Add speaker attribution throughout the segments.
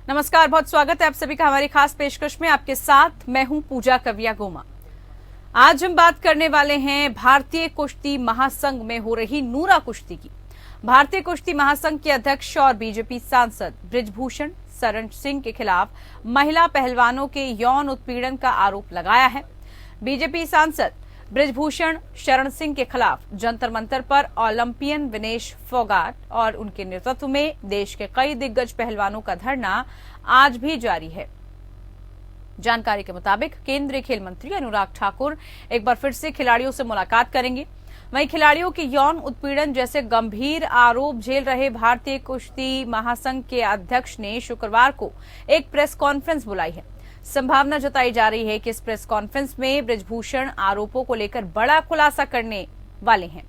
Speaker 1: नमस्कार, बहुत स्वागत है आप सभी का हमारी खास पेशकश में। आपके साथ मैं हूं पूजा कविया गोमा। आज हम बात करने वाले हैं भारतीय कुश्ती महासंघ में हो रही नूरा कुश्ती की। भारतीय कुश्ती महासंघ के अध्यक्ष और बीजेपी सांसद बृजभूषण शरण सिंह के खिलाफ महिला पहलवानों के यौन उत्पीड़न का आरोप लगाया है। बीजेपी सांसद बृजभूषण शरण सिंह के खिलाफ जंतर मंतर पर ओलंपियन विनेश फोगाट और उनके नेतृत्व में देश के कई दिग्गज पहलवानों का धरना आज भी जारी है। जानकारी के मुताबिक केंद्रीय खेल मंत्री अनुराग ठाकुर एक बार फिर से खिलाड़ियों से मुलाकात करेंगे। वहीं खिलाड़ियों के यौन उत्पीड़न जैसे गंभीर आरोप झेल रहे भारतीय कुश्ती महासंघ के अध्यक्ष ने शुक्रवार को एक प्रेस कॉन्फ्रेंस बुलाई है। संभावना जताई जा रही है कि इस प्रेस कॉन्फ्रेंस में बृजभूषण आरोपों को लेकर बड़ा खुलासा करने वाले हैं।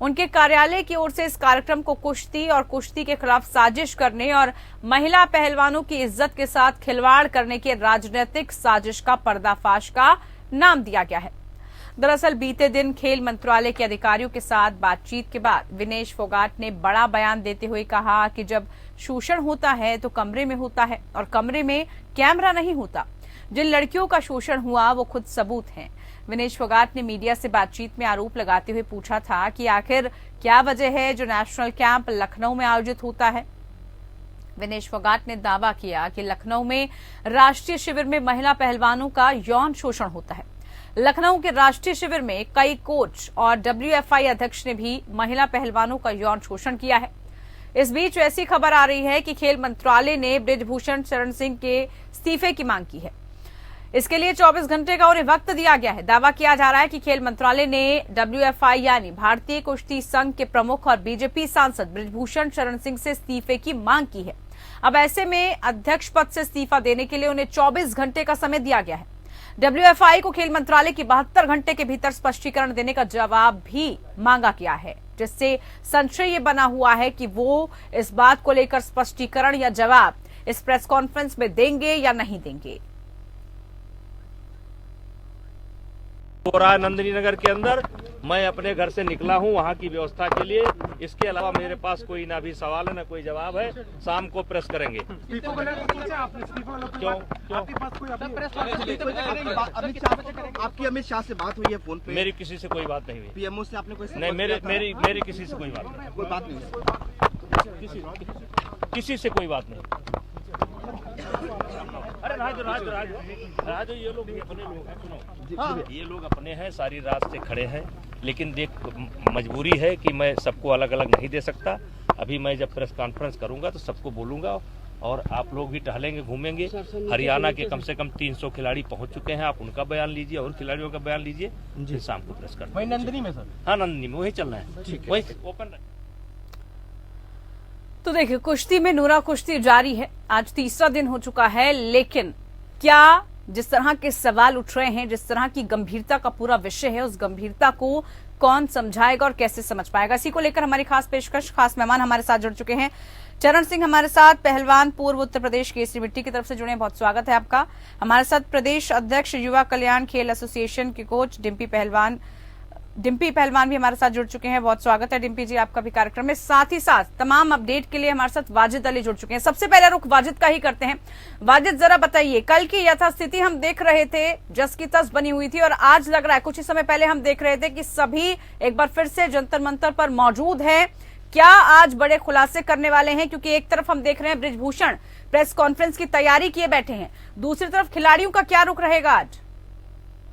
Speaker 1: उनके कार्यालय की ओर से इस कार्यक्रम को कुश्ती और कुश्ती के खिलाफ साजिश करने और महिला पहलवानों की इज्जत के साथ खिलवाड़ करने के राजनीतिक साजिश का पर्दाफाश का नाम दिया गया है। दरअसल बीते दिन खेल मंत्रालय के अधिकारियों के साथ बातचीत के बाद विनेश फोगाट ने बड़ा बयान देते हुए कहा कि जब शोषण होता है तो कमरे में होता है और कमरे में कैमरा नहीं होता। जिन लड़कियों का शोषण हुआ वो खुद सबूत हैं। विनेश फोगाट ने मीडिया से बातचीत में आरोप लगाते हुए पूछा था कि आखिर क्या वजह है जो नेशनल कैंप लखनऊ में आयोजित होता है। विनेश फोगाट ने दावा किया कि लखनऊ में राष्ट्रीय शिविर में महिला पहलवानों का यौन शोषण होता है। लखनऊ के राष्ट्रीय शिविर में कई कोच और WFI अध्यक्ष ने भी महिला पहलवानों का यौन शोषण किया है। इस बीच ऐसी खबर आ रही है कि खेल मंत्रालय ने बृजभूषण शरण सिंह के इस्तीफे की मांग की है। इसके लिए 24 घंटे का उन्हें वक्त दिया गया है। दावा किया जा रहा है कि खेल मंत्रालय ने WFI यानी भारतीय कुश्ती संघ के प्रमुख और बीजेपी सांसद बृजभूषण शरण सिंह से इस्तीफे की मांग की है। अब ऐसे में अध्यक्ष पद से इस्तीफा देने के लिए उन्हें 24 घंटे का समय दिया गया है। WFI को खेल मंत्रालय की 72 घंटे के भीतर स्पष्टीकरण देने का जवाब भी मांगा गया है, जिससे संशय ये बना हुआ है कि वो इस बात को लेकर स्पष्टीकरण या जवाब इस प्रेस कॉन्फ्रेंस में देंगे या नहीं देंगे।
Speaker 2: हो रहा है नंदिनी नगर के अंदर। मैं अपने घर से निकला हूं वहां की व्यवस्था के लिए। इसके अलावा मेरे पास कोई ना भी सवाल है ना कोई जवाब है। शाम को प्रेस करेंगे। क्यों
Speaker 3: आपकी अमित शाह से बात हुई है फोन पे?
Speaker 2: मेरी किसी से कोई बात नहीं हुई।
Speaker 3: पीएमओ से आपने कोई
Speaker 2: नहीं, मेरी किसी से कोई बात नहीं। किसी से कोई बात नहीं। अरे राजू ये लोग अपने लोग हैं। सुनो, ये लोग अपने हैं, सारी रात से खड़े हैं। लेकिन देख मजबूरी है कि मैं सबको अलग अलग नहीं दे सकता। अभी मैं जब प्रेस कॉन्फ्रेंस करूंगा तो सबको बोलूंगा और आप लोग भी टहलेंगे, घूमेंगे। हरियाणा के कम से कम 300 खिलाड़ी पहुंच चुके हैं। आप उनका बयान लीजिए और खिलाड़ियों का बयान लीजिए। फिर शाम को प्रेस कर
Speaker 3: वही नंदिनी में सर?
Speaker 2: हाँ, नंदिनी में वही चलना है, वही ओपन।
Speaker 1: तो देखिए, कुश्ती में नूरा कुश्ती जारी है। आज तीसरा दिन हो चुका है, लेकिन क्या जिस तरह के सवाल उठ रहे हैं, जिस तरह की गंभीरता का पूरा विषय है, उस गंभीरता को कौन समझाएगा और कैसे समझ पाएगा, इसी को लेकर हमारी खास पेशकश। खास मेहमान हमारे साथ जुड़ चुके हैं। चरण सिंह हमारे साथ, पहलवान, पूर्व उत्तर प्रदेश केसरी मिट्टी की तरफ से जुड़े, बहुत स्वागत है आपका। हमारे साथ प्रदेश अध्यक्ष युवा कल्याण खेल एसोसिएशन के कोच डिम्पी पहलवान भी हमारे साथ जुड़ चुके हैं। बहुत स्वागत है डिम्पी जी आपका भी कार्यक्रम में। साथ ही साथ तमाम अपडेट के लिए हमारे साथ वाजिद अली जुड़ चुके हैं। सबसे पहले रुख वाजिद का ही करते हैं। वाजिद, जरा बताइए, कल की यथास्थिति हम देख रहे थे, जस की तस बनी हुई थी, और आज लग रहा है कुछ ही समय पहले हम देख रहे थे कि सभी एक बार फिर से जंतर मंतर पर मौजूद है। क्या आज बड़े खुलासे करने वाले हैं? क्योंकि एक तरफ हम देख रहे हैं बृजभूषण प्रेस कॉन्फ्रेंस की तैयारी किए बैठे हैं, दूसरी तरफ खिलाड़ियों का क्या रुख रहेगा आज?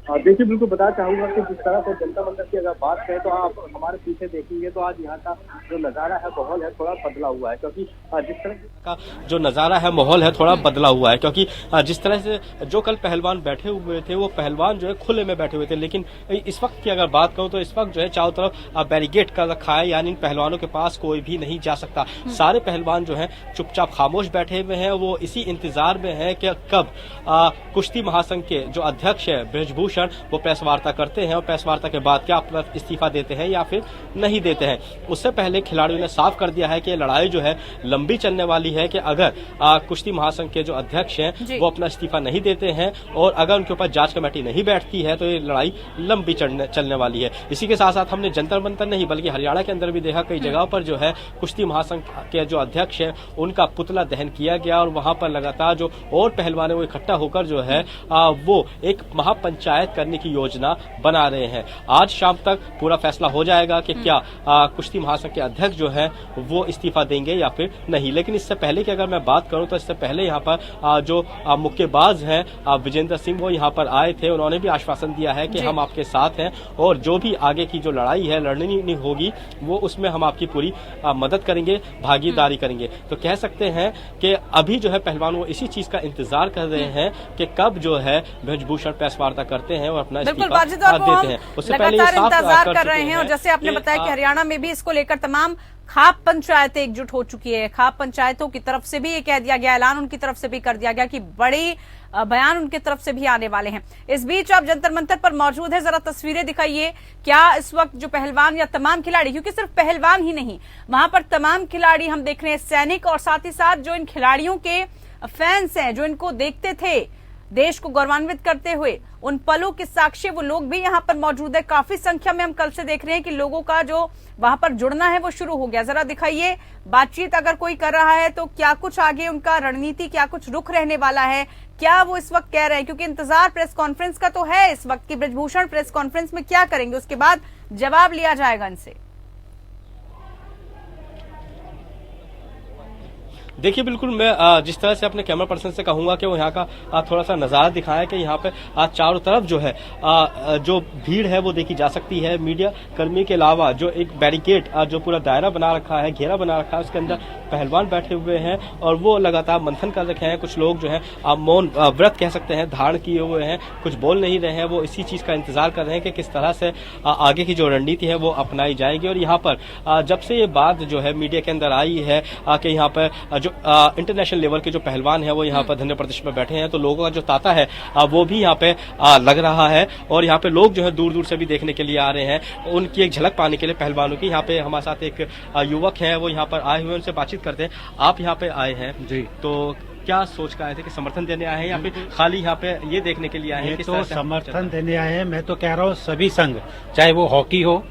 Speaker 4: देखिए, बिल्कुल बताना चाहूंगा कि जिस तरह से जनता मंदिर की अगर बात करें तो आप हमारे पीछे देखेंगे तो आज यहाँ का जो नजारा है, माहौल है, थोड़ा बदला हुआ है। क्योंकि जिस तरह का जो नजारा है, माहौल है, थोड़ा बदला हुआ है। क्योंकि जिस तरह से जो कल पहलवान बैठे हुए थे, वो पहलवान जो है खुले में बैठे हुए थे। लेकिन इस वक्त की अगर बात करूं तो इस वक्त जो है चारों तरफ बैरिकेड कर रखा है, यानी इन पहलवानों के पास कोई भी नहीं जा सकता। सारे पहलवान जो है चुपचाप खामोश बैठे हुए हैं। वो इसी इंतजार में है कि कब कुश्ती महासंघ के जो अध्यक्ष है बृजभूषण ब्रजभूषण वो प्रेस वार्ता करते हैं और प्रेस वार्ता के बाद क्या अपना इस्तीफा देते हैं या फिर नहीं देते हैं। उससे पहले खिलाड़ियों ने साफ कर दिया है कि लड़ाई जो है लंबी चलने वाली है, कि अगर कुश्ती महासंघ के जो अध्यक्ष हैं वो अपना इस्तीफा नहीं देते हैं और अगर उनके ऊपर जांच कमेटी नहीं बैठती है तो ये लड़ाई लंबी चलने वाली है। इसी के साथ साथ हमने जंतर मंतर नहीं बल्कि हरियाणा के अंदर भी देखा कई जगहों पर जो है कुश्ती महासंघ के जो अध्यक्ष हैं उनका पुतला दहन किया गया और वहां पर लगातार जो और पहलवान वो इकट्ठा होकर जो है वो एक महापंचायत करने की योजना बना रहे हैं। आज शाम तक पूरा फैसला हो जाएगा कि क्या कुश्ती महासंघ के अध्यक्ष जो है वो इस्तीफा देंगे या फिर नहीं। लेकिन इससे पहले की अगर मैं बात करूं तो इससे पहले यहाँ पर जो मुक्केबाज हैं विजेंद्र सिंह वो यहाँ पर आए थे। उन्होंने भी आश्वासन दिया है कि हम आपके साथ हैं और जो भी आगे की जो लड़ाई है लड़नी होगी वो उसमें हम आपकी पूरी मदद करेंगे, भागीदारी करेंगे। तो कह सकते हैं कि अभी जो है पहलवान वो इसी चीज का इंतजार कर रहे हैं कि कब जो है ब्रजभूषण प्रेस वार्ता करते हैं और अपना इस्तीफा देते हैं। उससे पहले ये साफ
Speaker 1: इंतजार कर रहे हैं और जैसे आपने बताया कि हरियाणा में भी इसको लेकर तमाम खाप पंचायतें एकजुट हो चुकी है। खाप पंचायतों की तरफ से भी ये कह दिया गया, ऐलान उनकी तरफ से भी कर दिया गया कि बड़ी बयान उनकी तरफ से भी आने वाले हैं। इस बीच आप जंतर मंतर पर मौजूद है, जरा तस्वीरें दिखाइए। क्या इस वक्त जो पहलवान या तमाम खिलाड़ी, क्योंकि सिर्फ पहलवान ही नहीं वहां पर तमाम खिलाड़ी हम देख रहे हैं, सैनिक और साथ ही साथ जो इन खिलाड़ियों के फैंस हैं जो इनको देखते थे देश को गौरवान्वित करते हुए, उन पलों के साक्षी वो लोग भी यहाँ पर मौजूद है। काफी संख्या में हम कल से देख रहे हैं कि लोगों का जो वहां पर जुड़ना है वो शुरू हो गया। जरा दिखाइए, बातचीत अगर कोई कर रहा है तो क्या कुछ आगे उनका रणनीति, क्या कुछ रुख रहने वाला है, क्या वो इस वक्त कह रहे हैं, क्योंकि इंतजार प्रेस कॉन्फ्रेंस का तो है इस वक्त की। ब्रजभूषण प्रेस कॉन्फ्रेंस में क्या करेंगे उसके बाद जवाब लिया जाएगा इनसे।
Speaker 4: देखिए बिल्कुल मैं जिस तरह से अपने कैमरा पर्सन से कहूंगा कि वो यहाँ का थोड़ा सा नजारा दिखाया कि यहाँ पे चारों तरफ जो है जो भीड़ है वो देखी जा सकती है। मीडिया कर्मी के अलावा जो एक बैरिकेड जो पूरा दायरा बना रखा है, घेरा बना रखा है, उसके अंदर पहलवान बैठे हुए हैं और वो लगातार मंथन कर रखे हैं। कुछ लोग जो है मौन व्रत कह सकते हैं धारण किए हुए हैं, कुछ बोल नहीं रहे हैं। वो इसी चीज का इंतजार कर रहे हैं कि किस तरह से आगे की जो रणनीति है वो अपनाई जाएगी। और यहाँ पर जब से ये बात जो है मीडिया के अंदर आई है कि यहाँ पर इंटरनेशनल लेवल के जो पहलवान है वो यहाँ पर धरने प्रदर्शन में बैठे हैं, तो लोगों का जो तांता है वो भी यहाँ पे लग रहा है और यहाँ पे लोग जो है दूर दूर से भी देखने के लिए आ रहे हैं। उनकी एक झलक पाने के लिए पहलवानों की। यहाँ पे हमारे साथ एक युवक है, वो यहाँ पर आए हुए, उनसे बातचीत करते हैं। आप यहाँ पे आए हैं जी, तो क्या सोच कर आए थे कि समर्थन देने आए हैं या फिर खाली यहाँ पे ये देखने के लिए आए हैं?
Speaker 5: तो समर्थन देने आए हैं। मैं तो कह रहा हूँ सभी संघ, चाहे वो हॉकी हो,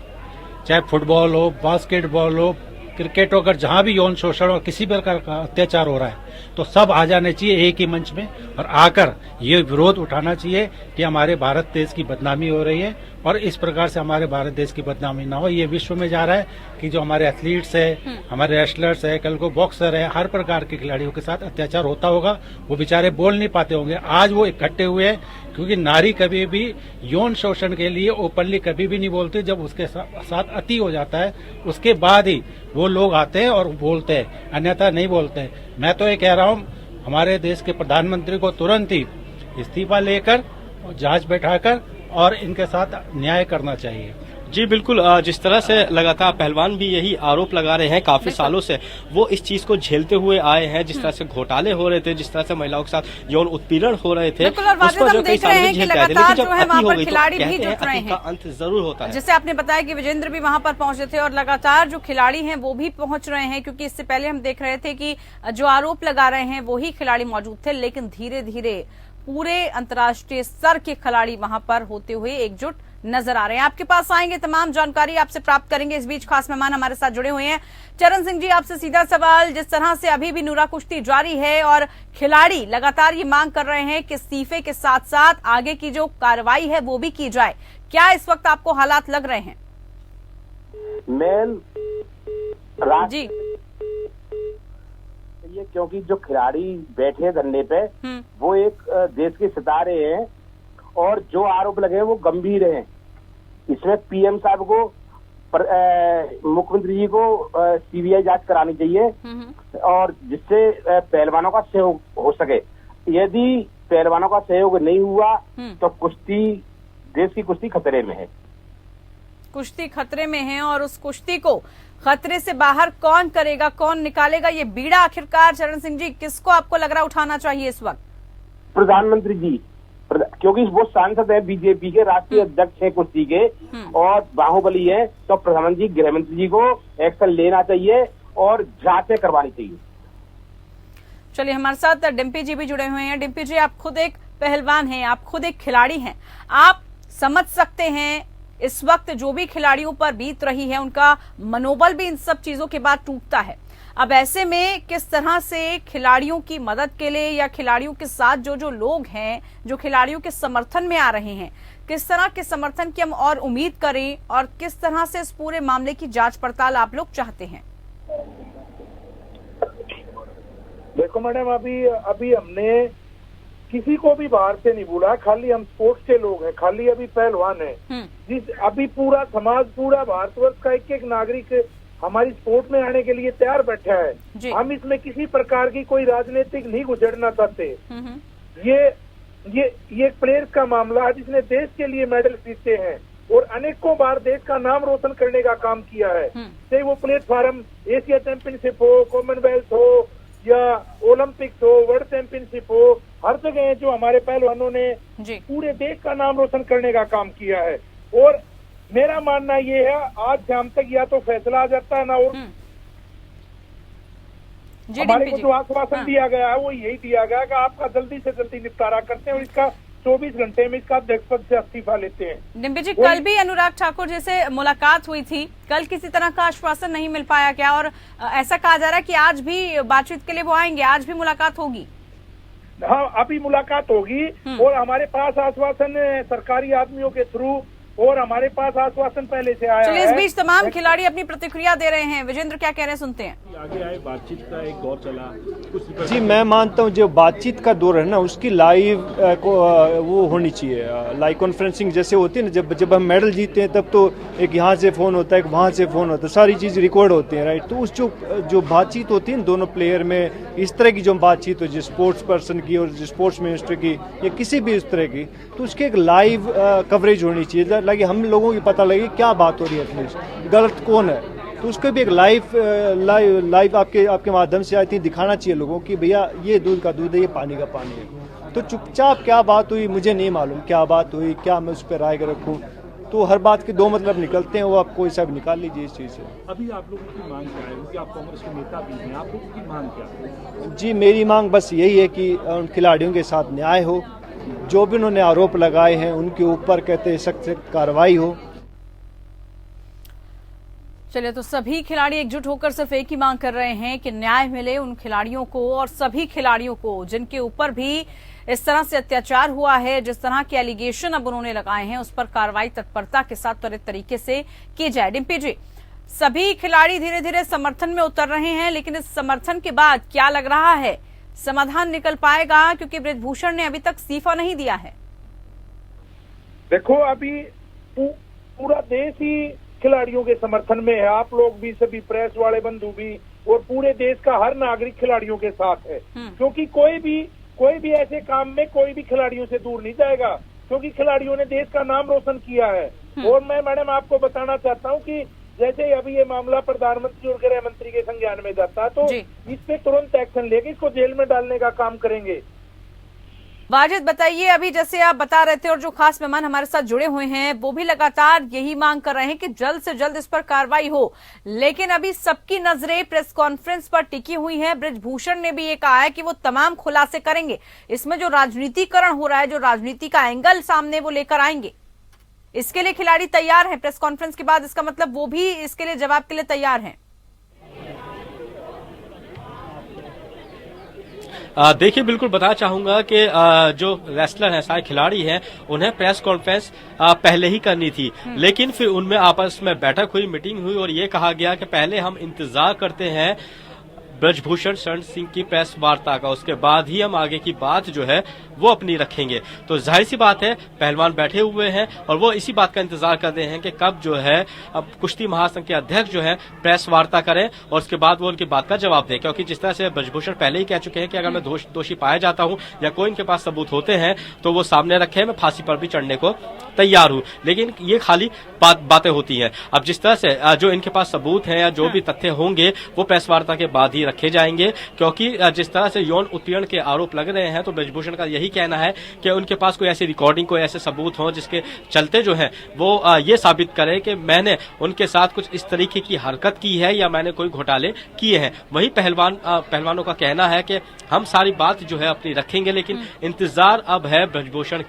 Speaker 5: चाहे फुटबॉल हो, बास्केटबॉल हो, क्रिकेट हो, अगर जहां भी यौन शोषण और किसी प्रकार का अत्याचार हो रहा है तो सब आ जाने चाहिए एक ही मंच में और आकर ये विरोध उठाना चाहिए कि हमारे भारत देश की बदनामी हो रही है और इस प्रकार से हमारे भारत देश की बदनामी ना हो। ये विश्व में जा रहा है कि जो हमारे एथलीट्स है, हमारे रेसलर्स है, कल को बॉक्सर है, हर प्रकार के खिलाड़ियों के साथ अत्याचार होता होगा। वो बेचारे बोल नहीं पाते होंगे, आज वो इकट्ठे हुए हैं क्योंकि नारी कभी भी यौन शोषण के लिए ओपनली कभी भी नहीं बोलती। जब उसके साथ अति हो जाता है उसके बाद ही वो लोग आते हैं और बोलते हैं, अन्यथा नहीं बोलते हैं। मैं तो ये कह रहा हूँ हमारे देश के प्रधानमंत्री को तुरंत ही इस्तीफा लेकर जांच बैठाकर और इनके साथ न्याय करना चाहिए।
Speaker 4: जी बिल्कुल, जिस तरह से लगातार पहलवान भी यही आरोप लगा रहे हैं काफी सालों से, वो इस चीज को झेलते हुए आए हैं। जिस तरह से घोटाले हो रहे थे, जिस तरह से महिलाओं के साथ यौन उत्पीड़न हो रहे थे, उस पर जो कई सालों से झेलते आए थे, लेकिन जब अति हो गई तो कहते हैं अति का अंत जरूर होता है।
Speaker 1: जैसे आपने बताया कि विजेंद्र भी वहां पर पहुंचे थे और लगातार जो खिलाड़ी हैं वो भी पहुंच रहे हैं, क्योंकि इससे पहले हम देख रहे थे कि जो आरोप लगा रहे हैं वही खिलाड़ी मौजूद थे, लेकिन धीरे धीरे पूरे अंतर्राष्ट्रीय स्तर के खिलाड़ी वहां पर होते हुए एकजुट नजर आ रहे हैं। आपके पास आएंगे, तमाम जानकारी आपसे प्राप्त करेंगे। इस बीच खास मेहमान हमारे साथ जुड़े हुए हैं। चरण सिंह जी, आपसे सीधा सवाल, जिस तरह से अभी भी नूरा कुश्ती जारी है और खिलाड़ी लगातार ये मांग कर रहे हैं कि इस्तीफे के साथ साथ आगे की जो कार्रवाई है वो भी की जाए, क्या इस वक्त आपको हालात लग रहे हैं? जी
Speaker 6: ये क्योंकि जो खिलाड़ी बैठे हैं धरने पे वो एक देश के सितारे हैं और जो आरोप लगे हैं वो गंभीर हैं। इसमें पीएम साहब को, मुख्यमंत्री जी को सीबीआई जांच करानी चाहिए और जिससे पहलवानों का सहयोग हो सके। यदि पहलवानों का सहयोग नहीं हुआ तो कुश्ती, देश की कुश्ती खतरे में है।
Speaker 1: कुश्ती खतरे में है और उस कुश्ती को खतरे से बाहर कौन करेगा, कौन निकालेगा ये बीड़ा आखिरकार? चरण सिंह जी, किसको आपको लग रहा उठाना चाहिए इस वक्त?
Speaker 6: प्रधानमंत्री जी, क्योंकि वो सांसद है, बीजेपी के राष्ट्रीय अध्यक्ष है कुश्ती के और बाहुबली है, तो प्रधानमंत्री गृह मंत्री जी को एक्शन लेना चाहिए और जांचें करवानी चाहिए।
Speaker 1: चलिए, हमारे साथ डिम्पी जी भी जुड़े हुए हैं। डिम्पी जी, आप खुद एक पहलवान हैं, आप खुद एक खिलाड़ी हैं, आप समझ सकते हैं इस वक्त जो भी खिलाड़ियों पर बीत रही है उनका मनोबल भी इन सब चीजों के बाद टूटता है। अब ऐसे में किस तरह से खिलाड़ियों की मदद के लिए या खिलाड़ियों के साथ जो लोग हैं जो खिलाड़ियों के समर्थन में आ रहे हैं, किस तरह के समर्थन की हम और उम्मीद करें और किस तरह से इस पूरे मामले की जांच पड़ताल आप लोग चाहते हैं?
Speaker 7: देखो मैडम, अभी हमने किसी को भी बाहर से नहीं बोला, खाली हम स्पोर्ट्स के लोग हैं, खाली अभी पहलवान हैं। जिस अभी पूरा समाज, पूरा भारतवर्ष का एक एक नागरिक हमारी स्पोर्ट में आने के लिए तैयार बैठा है। हम इसमें किसी प्रकार की कोई राजनीतिक नहीं गुजरना चाहते। ये एक प्लेयर का मामला है जिसने देश के लिए मेडल जीते हैं और अनेकों बार देश का नाम रोशन करने का काम किया है। चाहे वो प्लेटफॉर्म एशिया चैंपियनशिप हो, कॉमनवेल्थ हो या ओलंपिक्स हो, वर्ल्ड चैंपियनशिप हो, हर जगह जो हमारे पहलवानों ने पूरे देश का नाम रोशन करने का काम किया है। और मेरा मानना ये है, आज शाम तक या तो फैसला आ जाता है ना, और हमारे को जो आश्वासन दिया गया है वो यही दिया गया कि आपका जल्दी से जल्दी निपटारा करते हैं और इसका 24 घंटे में इसका अध्यक्ष पद से इस्तीफा लेते हैं।
Speaker 1: डिम्पी जी, कल भी अनुराग ठाकुर जी से मुलाकात हुई थी, कल किसी तरह का आश्वासन नहीं मिल पाया क्या? और ऐसा कहा जा रहा है कि आज भी बातचीत के लिए वो आएंगे, आज भी मुलाकात होगी?
Speaker 7: हाँ, अभी मुलाकात होगी और हमारे पास आश्वासन सरकारी आदमियों के थ्रू और हमारे पास आश्वासन पहले से आया है।
Speaker 1: इस बीच तमाम खिलाड़ी अपनी प्रतिक्रिया दे रहे हैं। विजेंद्र क्या कह रहे हैं, सुनते हैं।
Speaker 8: आगे आए बातचीत का एक दौर चला कुछ।
Speaker 9: जी, मैं मानता हूँ जो बातचीत का दौर है ना, उसकी लाइव वो होनी चाहिए, लाइव कॉन्फ्रेंसिंग जैसे होती है ना, जब हम मेडल जीतते हैं तब तो एक यहाँ से फ़ोन होता है, एक वहाँ से फ़ोन होता है, सारी चीज़ रिकॉर्ड होती है, राइट। तो उस जो बातचीत होती है दोनों प्लेयर में, इस तरह की जो बातचीत हो, जो स्पोर्ट्स पर्सन की और स्पोर्ट्स मिनिस्टर की या किसी भी इस तरह की, तो उसकी एक लाइव कवरेज होनी चाहिए, ताकि हम लोगों को पता लगे क्या बात हो रही है, एटलीस्ट गलत कौन है। तो उसको भी एक लाइव आपके माध्यम से आई थिंक दिखाना चाहिए लोगों की, भैया ये दूध का दूध है, ये पानी का पानी है। तो चुपचाप क्या बात हुई मुझे नहीं मालूम, क्या बात हुई, क्या मैं उस पर राय रखूं। तो हर बात के दो मतलब निकलते हैं, वो आप कोई सा भी निकाल लीजिए इस चीज़ से।
Speaker 8: अभी आप लोगों की मांग क्या है, क्योंकि आप कांग्रेस के नेता भी हैं, आप लोगों की मांग क्या है?
Speaker 9: जी, मेरी मांग बस यही है कि उन खिलाड़ियों के साथ न्याय हो, जो भी उन्होंने आरोप लगाए हैं उनके ऊपर कहते हैं सख्त कार्रवाई हो।
Speaker 1: चलिए, तो सभी खिलाड़ी एकजुट होकर सिर्फ एक ही मांग कर रहे हैं कि न्याय मिले उन खिलाड़ियों को और सभी खिलाड़ियों को जिनके ऊपर भी इस तरह से अत्याचार हुआ है, जिस तरह के एलिगेशन अब उन्होंने लगाए हैं, उस पर कार्रवाई तत्परता के साथ त्वरित तरीके से की जाए। डिम्पी जी, सभी खिलाड़ी धीरे धीरे समर्थन में उतर रहे हैं, लेकिन इस समर्थन के बाद क्या लग रहा है समाधान निकल पाएगा? क्योंकि बृजभूषण ने अभी तक इस्तीफा नहीं दिया है।
Speaker 7: देखो, अभी पूरा देश ही खिलाड़ियों के समर्थन में है, आप लोग भी, सभी प्रेस वाले बंधु भी, और पूरे देश का हर नागरिक खिलाड़ियों के साथ है। क्योंकि कोई भी ऐसे काम में कोई भी खिलाड़ियों से दूर नहीं जाएगा, क्योंकि खिलाड़ियों ने देश का नाम रोशन किया है। और मैं मैडम आपको बताना चाहता हूँ कि जैसे अभी ये मामला प्रधानमंत्री और गृह मंत्री के संज्ञान में जाता है तो इस पे तुरंत एक्शन लेके इसको जेल में डालने का काम करेंगे।
Speaker 1: वाजिद, बताइए, अभी जैसे आप बता रहे थे और जो खास मेहमान हमारे साथ जुड़े हुए हैं वो भी लगातार यही मांग कर रहे हैं कि जल्द से जल्द इस पर कार्रवाई हो, लेकिन अभी सबकी नजरें प्रेस कॉन्फ्रेंस पर टिकी हुई हैं। बृजभूषण ने भी ये कहा है कि वो तमाम खुलासे करेंगे, इसमें जो राजनीतिकरण हो रहा है, जो राजनीति का एंगल सामने वो लेकर आएंगे। इसके लिए खिलाड़ी तैयार हैं प्रेस कॉन्फ्रेंस के बाद, इसका मतलब वो भी इसके लिए जवाब के लिए तैयार हैं।
Speaker 10: देखिए, बिल्कुल बताना चाहूंगा कि जो रेसलर हैं, सारे खिलाड़ी हैं, उन्हें प्रेस कॉन्फ्रेंस पहले ही करनी थी, लेकिन फिर उनमें आपस में बैठक हुई, मीटिंग हुई और ये कहा गया कि पहले हम इंतजार करते हैं ब्रजभूषण शरण सिंह की प्रेस वार्ता का, उसके बाद ही हम आगे की बात जो है वो अपनी रखेंगे। तो जाहिर सी बात है पहलवान बैठे हुए हैं और वो इसी बात का इंतजार कर रहे हैं कि कब जो है अब कुश्ती महासंघ के अध्यक्ष जो है प्रेस वार्ता करें और उसके बाद वो उनकी बात का जवाब दें। क्योंकि जिस तरह से ब्रजभूषण पहले ही कह चुके हैं कि अगर मैं दोषी पाया जाता हूं या कोई इनके पास सबूत होते हैं तो वो सामने रखे, मैं फांसी पर भी चढ़ने को तैयार हूं। लेकिन ये खाली बातें होती हैं। अब जिस तरह से जो इनके पास सबूत है या जो भी तथ्य होंगे वो प्रेस वार्ता के बाद ही रखे जाएंगे, क्योंकि जिस तरह से यौन उत्पीड़न के आरोप लग रहे हैं तो ब्रजभूषण का यही कहना है कि उनके पास कोई ऐसी रिकॉर्डिंग, कोई ऐसे सबूत हो जिसके चलते जो है वो ये साबित करे कि मैंने उनके साथ कुछ इस तरीके की हरकत की है या मैंने कोई घोटाले किए हैं। वही पहलवानों का कहना है कि हम सारी बात जो है अपनी रखेंगे, लेकिन इंतजार अब है ब्रजभूषण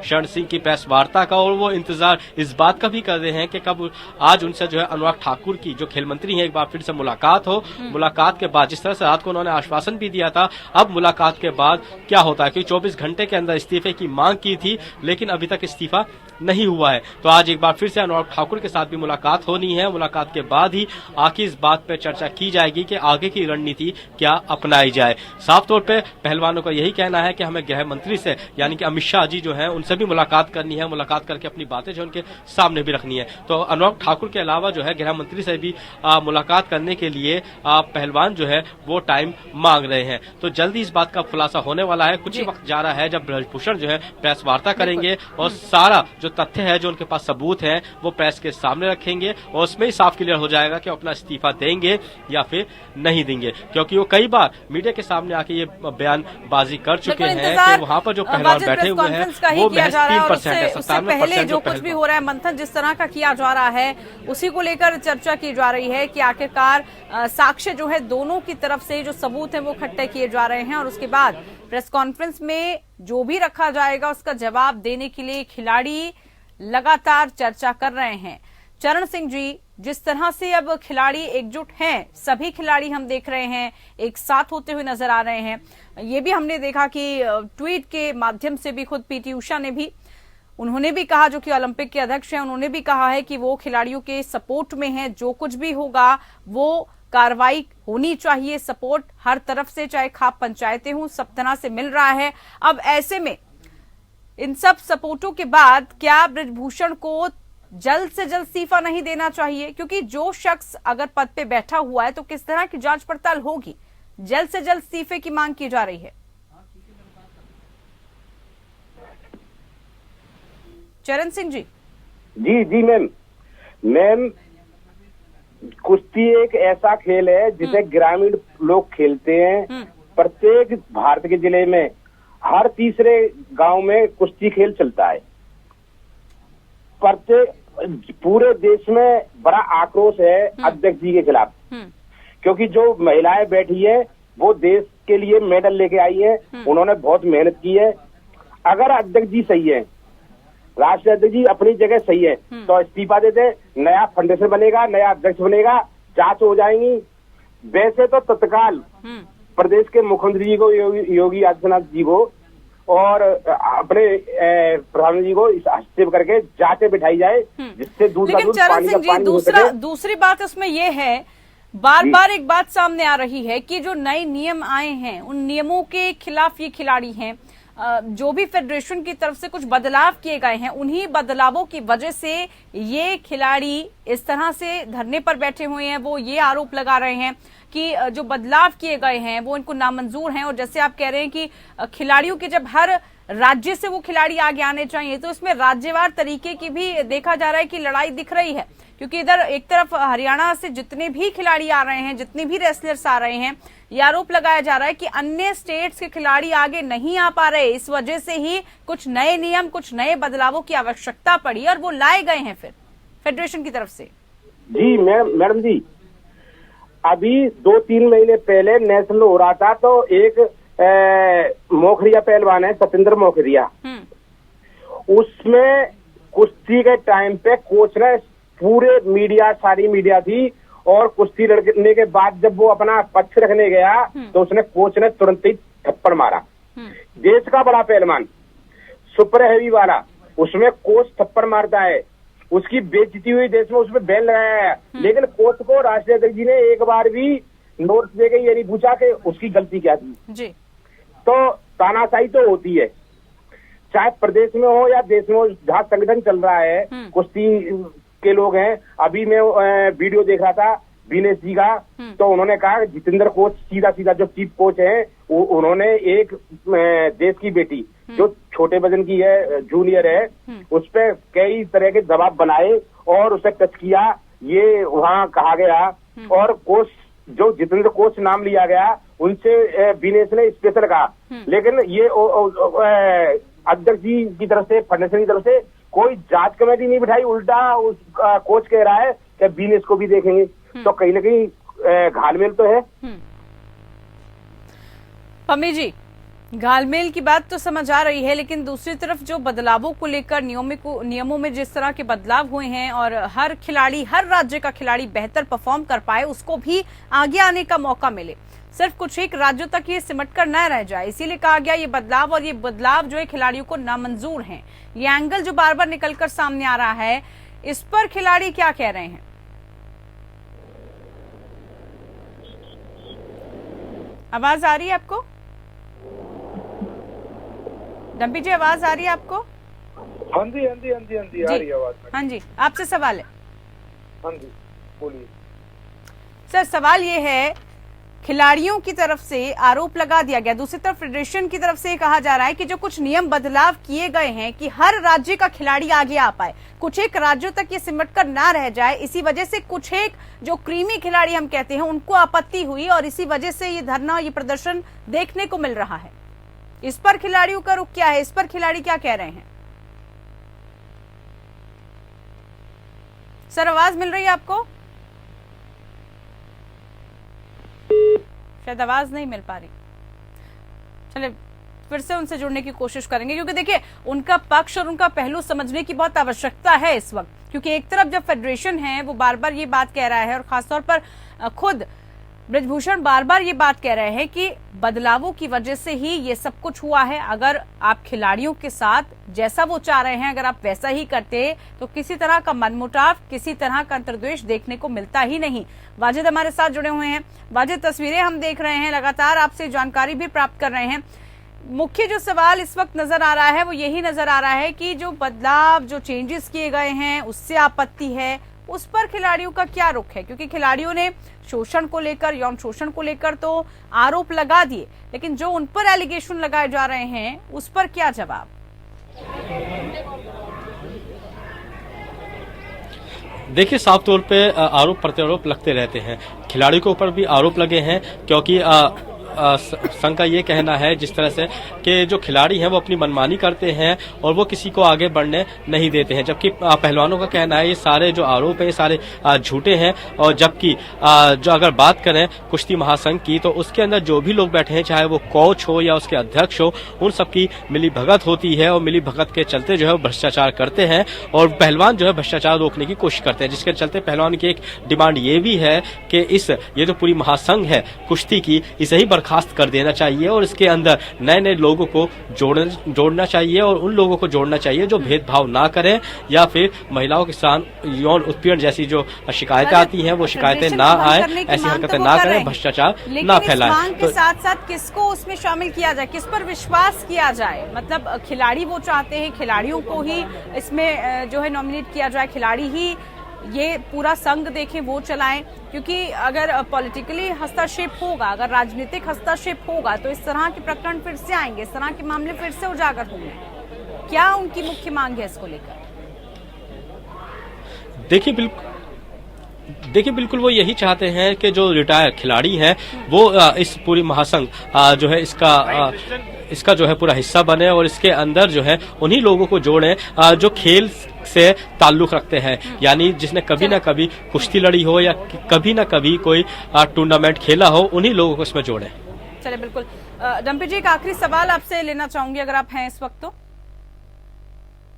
Speaker 10: शरण सिंह की प्रेस वार्ता का, और वो इंतजार इस बात का भी कर रहे हैं कि कब आज उनसे जो है अनुराग ठाकुर की, जो खेल मंत्री हैं, एक बार फिर से मुलाकात हो। मुलाकात के बाद जिस तरह से रात को उन्होंने आश्वासन भी दिया था, अब मुलाकात के बाद क्या होता है, क्योंकि 24 घंटे के अंदर इस्तीफे की मांग की थी लेकिन अभी तक इस्तीफा नहीं हुआ है। तो आज एक बार फिर से अनुराग ठाकुर के साथ भी मुलाकात होनी है। मुलाकात के बाद ही आखिर इस बात पर चर्चा की जाएगी कि आगे की रणनीति क्या अपनाई जाए। साफ तौर पे पहलवानों का यही कहना है कि हमें गृह मंत्री से, यानी कि अमित शाह जी जो है, उनसे भी मुलाकात करनी है, मुलाकात करके अपनी बातें जो उनके सामने भी रखनी है। तो अनुराग ठाकुर के अलावा जो है गृह मंत्री से भी मुलाकात करने के लिए पहलवान जो है वो टाइम मांग रहे हैं। तो जल्दी इस बात का खुलासा होने वाला है। कुछ ही वक्त जा रहा है जब ब्रजभूषण जो है प्रेस वार्ता करेंगे और सारा जो तथ्य है, जो उनके पास सबूत है, वो प्रेस के सामने रखेंगे और उसमें ही साफ क्लियर हो जाएगा कि अपना इस्तीफा देंगे या फिर नहीं देंगे, क्योंकि वो कई बार मीडिया के सामने आके ये बयानबाजी कर चुके हैं कि वहां पर जो पहलवान बैठे हुए हैं वो महज 3% है, 97%
Speaker 1: जो कुछ भी हो रहा है, मंथन जिस तरह का किया जा रहा है उसी को लेकर चर्चा की जा रही है कि आखिरकार साक्ष्य जो है दोनों की तरफ से जो सबूत है वो इकट्ठे किए जा रहे हैं और उसके बाद प्रेस कॉन्फ्रेंस में जो भी रखा जाएगा उसका जवाब देने के लिए खिलाड़ी लगातार चर्चा कर रहे हैं। चरण सिंह जी, जिस तरह से अब खिलाड़ी एकजुट हैं, सभी खिलाड़ी हम देख रहे हैं एक साथ होते हुए नजर आ रहे हैं। ये भी हमने देखा कि ट्वीट के माध्यम से भी खुद पीटी उषा ने भी, उन्होंने भी कहा, जो कि ओलंपिक के अध्यक्ष हैं, उन्होंने भी कहा है कि वो खिलाड़ियों के सपोर्ट में है। जो कुछ भी होगा वो कार्रवाई होनी चाहिए, सपोर्ट हर तरफ से, चाहे खाप पंचायतें हों, सब तरह से मिल रहा है। अब ऐसे में इन सब सपोर्टों के बाद क्या ब्रजभूषण को जल्द से जल्द इस्तीफा नहीं देना चाहिए? क्योंकि जो शख्स अगर पद पे बैठा हुआ है तो किस तरह की जांच पड़ताल होगी? जल्द से जल्द इस्तीफे की मांग की जा रही है। चरण सिंह जी।
Speaker 6: जी मैम, कुश्ती एक ऐसा खेल है जिसे ग्रामीण लोग खेलते हैं। प्रत्येक भारत के जिले में हर तीसरे गांव में कुश्ती खेल चलता है। प्रत्येक पूरे देश में बड़ा आक्रोश है अध्यक्ष जी के खिलाफ, क्योंकि जो महिलाएं बैठी है वो देश के लिए मेडल लेके आई है, उन्होंने बहुत मेहनत की है। अगर अध्यक्ष जी सही है, राष्ट्रीय अध्यक्ष जी अपनी जगह सही है, तो इस्तीफा दे दे, नया फाउंडेशन बनेगा, नया अध्यक्ष बनेगा, जांच हो जाएंगी। वैसे तो तत्काल प्रदेश के मुख्यमंत्री जी को, योगी आदित्यनाथ जी को और अपने प्रधानमंत्री जी को हस्तक्षेप करके जांचें बिठाई जाए, जिससे दूध का दूध पानी का पानी हो सके।
Speaker 1: दूसरी बात इसमें यह है, बार बार एक बात सामने आ रही है कि जो नए नियम आए हैं उन नियमों के खिलाफ ये खिलाड़ी हैं। जो भी फेडरेशन की तरफ से कुछ बदलाव किए गए हैं, उन्हीं बदलावों की वजह से ये खिलाड़ी इस तरह से धरने पर बैठे हुए हैं। वो ये आरोप लगा रहे हैं कि जो बदलाव किए गए हैं वो इनको नामंजूर हैं। और जैसे आप कह रहे हैं कि खिलाड़ियों के जब हर राज्य से वो खिलाड़ी आगे आने चाहिए, तो इसमें राज्यवार तरीके की भी देखा जा रहा है कि लड़ाई दिख रही है। क्योंकि इधर एक तरफ हरियाणा से जितने भी खिलाड़ी आ रहे हैं, जितने भी रेसलर्स आ रहे हैं, ये आरोप लगाया जा रहा है कि अन्य स्टेट्स के खिलाड़ी आगे नहीं आ पा रहे, इस वजह से ही कुछ नए नियम, कुछ नए बदलावों की आवश्यकता पड़ी और वो लाए गए हैं फिर फेडरेशन की तरफ से।
Speaker 6: जी मैडम जी, अभी 2-3 महीने पहले नेशनल हो रहा था, तो एक मोखरिया पहलवान है, सतेंद्र मोखरिया, उसमें कुश्ती के टाइम पे कोच ने पूरे मीडिया, सारी मीडिया थी, और कुश्ती लड़ने के बाद जब वो अपना पक्ष रखने गया तो उसने कोच ने तुरंत ही थप्पड़ मारा। देश का बड़ा पहलवान, सुपर हैवी वाला, उसमें कोच थप्पड़ मारता है, उसकी बेइज्जती हुई देश में, उसमें बैन लगाया है। लेकिन कोच को राष्ट्रीय अध्यक्ष जी ने एक बार भी नोटिस देके ये नहीं पूछा कि उसकी गलती क्या थी जी। तो तानाशाही तो होती है, चाहे प्रदेश में हो या देश में हो, जहाँ संगठन चल रहा है, कुश्ती के लोग हैं। अभी मैं वीडियो देख रहा था दिनेश जी का, तो उन्होंने कहा जितेंद्र कोच सीधा जो चीफ कोच है, उन्होंने एक देश की बेटी जो छोटे वजन की है, जूनियर है, उस पर कई तरह के दबाव बनाए और उसे टच किया, ये वहाँ कहा गया। और कोच जो जितेंद्र कोच नाम लिया गया उनसे विनेश ने स्पेशल कहा, लेकिन ये अध्यक्ष जी की तरफ से, फडणवीस की तरफ से कोई जांच कमेटी नहीं बिठाई, उल्टा उस कोच कह रहा है कि विनेश को भी देखेंगे। तो कहीं ना कहीं घालमेल तो है।
Speaker 1: पम्मी जी, घालमेल की बात तो समझ आ रही है, लेकिन दूसरी तरफ जो बदलावों को लेकर नियमों में जिस तरह के बदलाव हुए हैं और हर खिलाड़ी, हर राज्य का खिलाड़ी बेहतर परफॉर्म कर पाए, उसको भी आगे आने का मौका मिले, सिर्फ कुछ एक राज्यों तक ये सिमट कर न रह जाए, इसीलिए कहा गया ये बदलाव। और ये बदलाव जो है खिलाड़ियों को नामंजूर हैं। ये एंगल जो बार बार निकलकर सामने आ रहा है, इस पर खिलाड़ी क्या कह रहे हैं? आवाज आ रही है आपको? डंपी जी, आवाज आ रही है आपको?
Speaker 7: हाँ जी आ रही है आवाज।
Speaker 1: हाँ जी, आपसे सवाल है।
Speaker 7: हाँ जी बोलिए
Speaker 1: सर। सवाल ये है, खिलाड़ियों की तरफ से आरोप लगा दिया गया, दूसरी तरफ फेडरेशन की तरफ से कहा जा रहा है कि जो कुछ नियम बदलाव किए गए हैं कि हर राज्य का खिलाड़ी आगे आ पाए, कुछ एक राज्यों तक ये सिमट कर ना रह जाए, इसी वजह से कुछ एक जो क्रीमी खिलाड़ी हम कहते हैं उनको आपत्ति हुई और इसी वजह से ये धरना, ये प्रदर्शन देखने को मिल रहा है। इस पर खिलाड़ियों का रुख क्या है? इस पर खिलाड़ी क्या कह रहे हैं? सर, आवाज मिल रही है आपको? शायद आवाज नहीं मिल पा रही। चलिए फिर से उनसे जुड़ने की कोशिश करेंगे, क्योंकि देखिए उनका पक्ष और उनका पहलू समझने की बहुत आवश्यकता है इस वक्त, क्योंकि एक तरफ जब फेडरेशन है वो बार बार ये बात कह रहा है और खासतौर पर खुद ब्रजभूषण बार बार ये बात कह रहे हैं कि बदलावों की वजह से ही ये सब कुछ हुआ है। अगर आप खिलाड़ियों के साथ जैसा वो चाह रहे हैं, अगर आप वैसा ही करते तो किसी तरह का मनमुटाव, किसी तरह का अंतर्द्वेष देखने को मिलता ही नहीं। वाजिद हमारे साथ जुड़े हुए हैं। वाजिद, तस्वीरें हम देख रहे हैं, लगातार आपसे जानकारी भी प्राप्त कर रहे हैं। मुख्य जो सवाल इस वक्त नजर आ रहा है वो यही नजर आ रहा है कि जो बदलाव, जो चेंजेस किए गए हैं उससे आपत्ति है, उस पर खिलाड़ियों का क्या रुख है? क्योंकि खिलाड़ियों ने शोषण को लेकर, यौन शोषण को लेकर तो आरोप लगा दिए, लेकिन जो उन पर एलिगेशन लगाए जा रहे हैं उस पर क्या जवाब?
Speaker 10: देखिए, साफ तौर पे आरोप प्रत्यारोप लगते रहते हैं। खिलाड़ियों के ऊपर भी आरोप लगे हैं, क्योंकि संघ का ये कहना है जिस तरह से कि जो खिलाड़ी हैं वो अपनी मनमानी करते हैं और वो किसी को आगे बढ़ने नहीं देते हैं, जबकि पहलवानों का कहना है ये सारे जो आरोप हैं ये सारे झूठे हैं। और जबकि जो अगर बात करें कुश्ती महासंघ की, तो उसके अंदर जो भी लोग बैठे हैं, चाहे वो कोच हो या उसके अध्यक्ष हो, उन सबकी मिली भगत होती है और मिली भगत के चलते जो है भ्रष्टाचार करते हैं और पहलवान जो है भ्रष्टाचार रोकने की कोशिश करते हैं, जिसके चलते पहलवान की एक डिमांड ये भी है कि ये जो पूरी महासंघ है कुश्ती की, इसे ही बर्खास्त कर देना चाहिए और इसके अंदर नए नए लोगों को जोड़ना चाहिए और उन लोगों को जोड़ना चाहिए जो भेदभाव ना करें या फिर महिलाओं के साथ यौन उत्पीड़न जैसी जो शिकायतें आती हैं वो शिकायतें ना आए, ऐसी हरकतें ना करें, भ्रष्टाचार ना फैलाएं।
Speaker 1: के साथ साथ किसको उसमें शामिल किया जाए, किस पर विश्वास किया जाए? मतलब खिलाड़ी वो चाहते हैं खिलाड़ियों को ही इसमें जो है नॉमिनेट किया जाए, खिलाड़ी ही ये पूरा संघ देखें, वो चलाएं, क्योंकि अगर पॉलिटिकली हस्तक्षेप होगा, अगर राजनीतिक हस्तक्षेप होगा तो इस तरह के प्रकरण फिर से आएंगे, इस तरह के मामले फिर से उजागर होंगे। क्या उनकी मुख्य मांग है इसको लेकर?
Speaker 10: देखिए बिल्कुल वो यही चाहते हैं कि जो रिटायर खिलाड़ी हैं वो इस पूरी महासंघ जो है इसका जो है पूरा हिस्सा बने और इसके अंदर जो है उन्हीं लोगों को जोड़ें जो खेल से ताल्लुक रखते हैं, यानी जिसने कभी ना कभी कुश्ती लड़ी हो या कभी ना कभी कोई टूर्नामेंट खेला हो, उन्हीं लोगों को इसमें जोड़ें।
Speaker 1: चलिए बिल्कुल। डंपी जी, एक आखिरी सवाल आपसे लेना चाहूंगी, अगर आप हैं इस वक्त तो।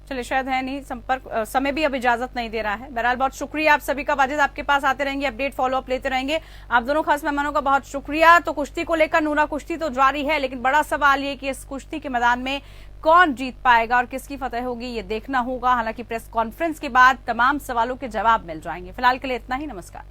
Speaker 1: चलिए शायद है नहीं, संपर्क समय भी अब इजाजत नहीं दे रहा है। बहरहाल बहुत शुक्रिया आप सभी का। वाजिद, आपके पास आते रहेंगे, अपडेट फॉलो अप लेते रहेंगे। आप दोनों खास मेहमानों का बहुत शुक्रिया। तो कुश्ती को लेकर नूरा कुश्ती तो जारी है, लेकिन बड़ा सवाल ये कि इस कुश्ती के मैदान में कौन जीत पाएगा और किसकी फतह होगी ये देखना होगा। हालांकि प्रेस कॉन्फ्रेंस के बाद तमाम सवालों के जवाब मिल जाएंगे। फिलहाल के लिए इतना ही, नमस्कार।